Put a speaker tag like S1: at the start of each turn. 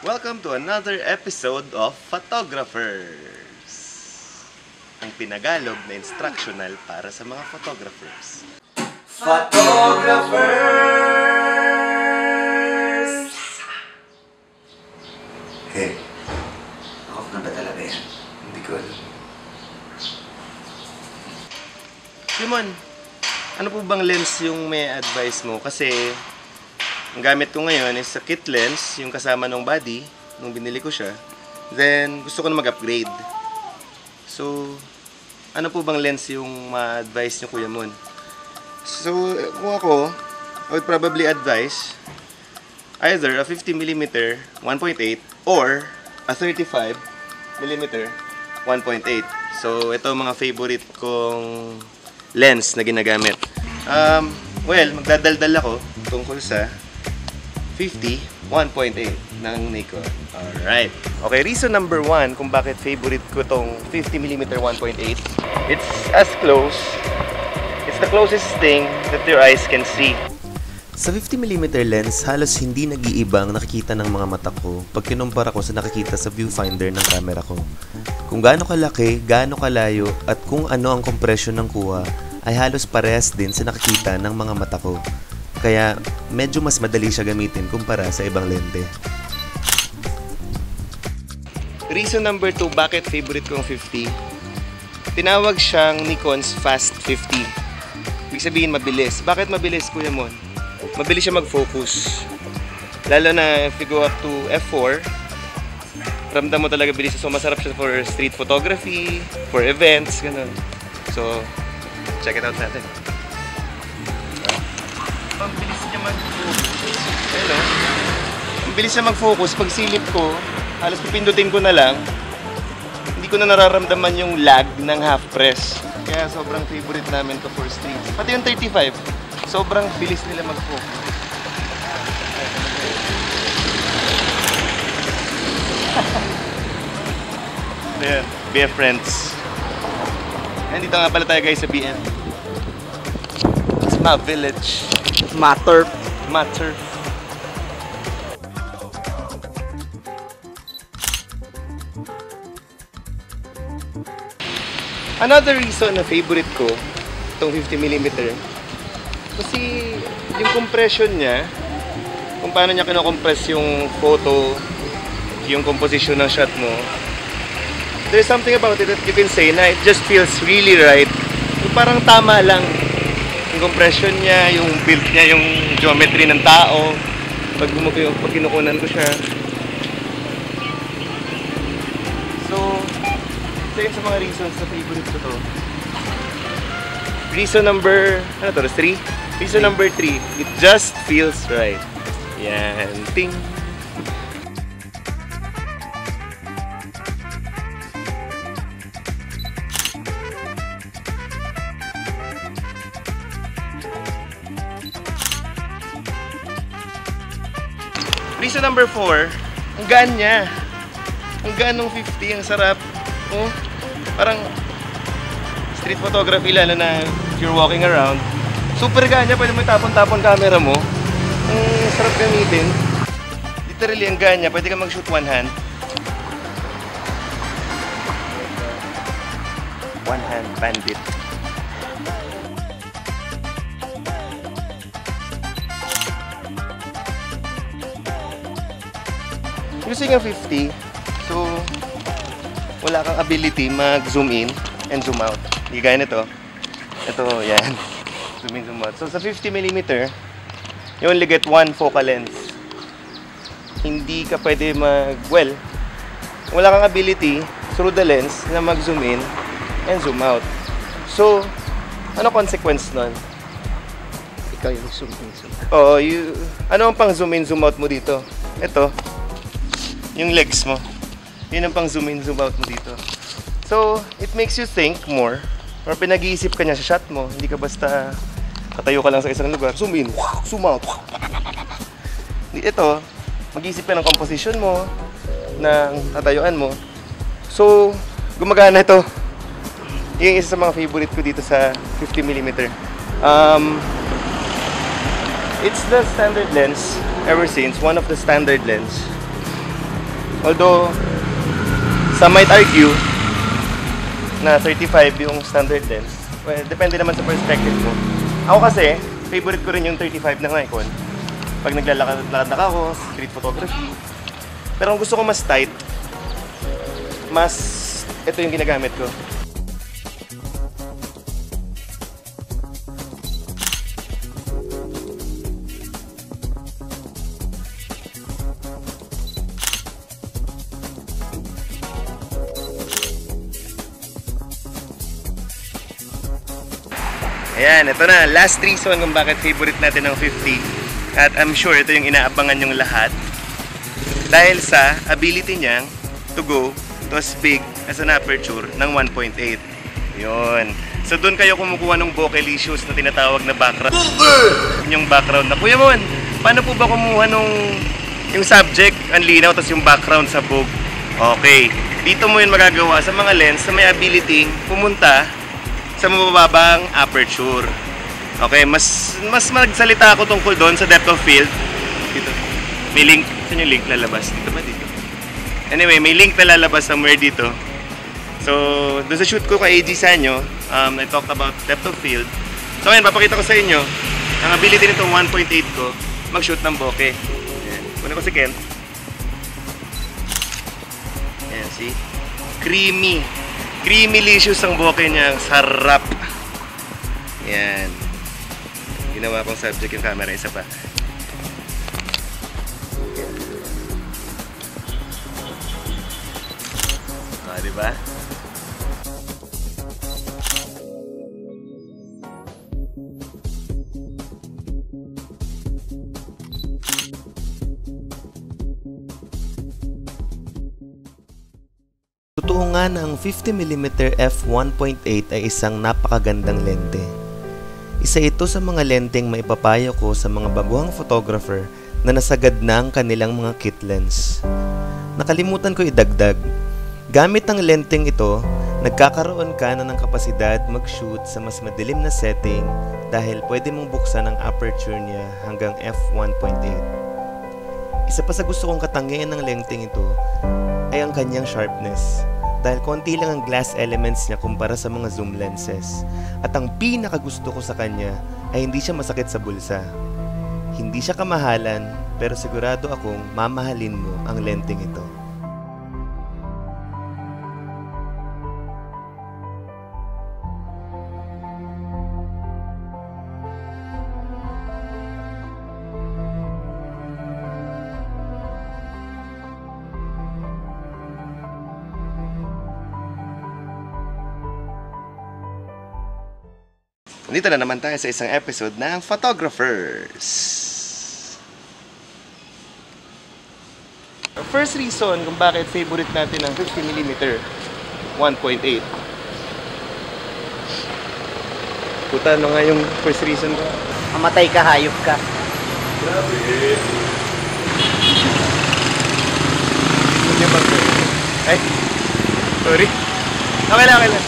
S1: Welcome to another episode of Photographers. Ang pinagalog na instructional para sa mga photographers. Photographers!
S2: Hey, off na ba talaga yan?
S1: Hindi ko alam. Simon, ano po bang lens yung may advice mo? Kasi ang gamit ko ngayon is a kit lens, yung kasama ng body, nung binili ko siya. Then, gusto ko na mag-upgrade. So, ano po bang lens yung ma-advise niyo, Kuya Mon? So, kung ako, I would probably advise either a 50mm 1.8 or a 35mm 1.8. So, ito ang mga favorite kong lens na ginagamit. Well, magdadaldal ako tungkol sa 50 1.8 ng Nikon. Alright. Okay, reason number 1 kung bakit favorite ko tong 50mm 1.8. It's as close. It's the closest thing that your eyes can see.
S3: Sa 50mm lens, halos hindi nag-iiba ang nakikita ng mga mata ko pag kinumpara ko sa nakikita sa viewfinder ng camera ko. Kung gaano kalaki, gaano kalayo, at kung ano ang compression ng kuha, ay halos parehas din sa nakikita ng mga mata ko. Kaya medyo mas madali siya gamitin kumpara sa ibang lente.
S1: Reason number 2 bakit favorite ko ang 50. Tinawag siyang Nikon's Fast 50. Ibig sabihin mabilis. Bakit mabilis, Kuya Mon? Mabilis siya mag-focus. Lalo na if you go up to f4, ramdam mo talaga bilis. So masarap siya for street photography, for events, ganun. So, check it out natin. Ang bilis niya mag-focus. Hello. Ang bilis niya mag-focus. Pag silip ko, halos pipindutin ko na lang. Hindi ko na nararamdaman yung lag ng half press. Kaya sobrang favorite namin to for streets. Pati yung 35, sobrang bilis nila mag-focus. Ayan, BF friends. Nandito nga pala tayo guys sa BM. It's my village.
S4: Matter.
S1: Another reason na favorite ko itong 50mm kasi yung compression niya, kung paano niya kinocompress yung photo, yung composition ng shot mo, there's something about it that you can say na it just feels really right. Yung parang tama lang yung compression niya, yung build niya, yung geometry ng tao pag kinukunan ko siya. So, ito yun sa mga reasons na favorite ko to. Reason number, 3? Reason number 3, it just feels right. Yan, ting! Reason number 4, ang gaan niya. Ang gaan ng 50, ang sarap. Oh, parang street photography, lalo na if you're walking around. Super gaan niya, pwede mo itapon-tapon camera mo. Ang sarap gamitin. Literally, ang gaan niya, pwede ka mag-shoot one hand. One hand bandit. Using a 50, so wala kang ability mag-zoom in and zoom out. Hindi gaya nito. Ito, yan. Zoom in, zoom out. So sa 50mm, you only get one focal length. Hindi ka pwede wala kang ability through the lens na mag-zoom in and zoom out. So, ano consequence nun?
S4: Ikaw yung zoom in, zoom out.
S1: Oo, ano ang pang zoom in, zoom out mo dito? Ito. Yung legs mo. Yun ang pang zoom in, zoom out mo dito. So, it makes you think more. Or pinag-iisip ka niya sa shot mo. Hindi ka basta katayo ka lang sa isang lugar. Zoom in, zoom out. Ito, mag-iisip ka ng composition mo, ng tatayuan mo. So, gumagana ito. Yung isa sa mga favorite ko dito sa 50mm. It's the standard lens ever since. One of the standard lens. Although, some might argue na 35 yung standard lens. Well, depende naman sa perspective mo. Ako kasi, favorite ko rin yung 35 ng Nikon. Pag naglalakad-lakad na ako, street photography. Pero kung gusto ko mas tight, ito yung ginagamit ko. Ayan, ito na. Last reason kung bakit favorite natin ng 50. At I'm sure ito yung inaabangan yung lahat. Dahil sa ability niyang to go to as big as an aperture ng 1.8. Yun. So doon kayo kumukuha ng bokeh issues na tinatawag na background. Yung background na, Kuya Mon, paano po ba kumuha yung subject, ang linaw, tapos yung background sa bog? Okay. Dito mo yun magagawa sa mga lens na may ability pumunta sa mababang aperture. Okay, mas magsalita ako tungkol doon sa depth of field. Dito. May link. Saan yung link lalabas? Dito ba? Dito. Anyway, may link na lalabas somewhere dito. So, doon sa shoot ko kay AG Sanyo, I talked about depth of field. So, ngayon, papakita ko sa inyo ang ability nitong 1.8 ko mag-shoot ng bokeh. Ayan. Una ko si Kent. Ayan, see? Creamy. Creamy-licious ang bokeh niya. Sarap. Yan. Ginawa kong subject yung camera. Isa pa. Ah, diba?
S3: Totoo nga na ang 50mm f1.8 ay isang napakagandang lente. Isa ito sa mga lenteng maipapayo ko sa mga baguhang photographer na nasagad na ang kanilang mga kit lens. Nakalimutan ko idagdag, gamit ang lenteng ito, nagkakaroon ka na ng kapasidad mag-shoot sa mas madilim na setting dahil pwede mong buksan ang aperture niya hanggang f1.8. Isa pa sa gusto kong katangian ng lenteng ito ay ang kanyang sharpness. Dahil konti lang ang glass elements niya kumpara sa mga zoom lenses. At ang pinakagusto ko sa kanya ay hindi siya masakit sa bulsa. Hindi siya kamahalan, pero sigurado akong mamahalin mo ang lenteng ito.
S1: Dito na naman tayo sa isang episode ng Photographers. First reason kung bakit favorite natin ang 50mm 1.8. Puta, ano nga yung first reason ko?
S4: Mamatay ka, hayop ka.
S1: Grabe. Ay, sorry. Okay lang, okay lang.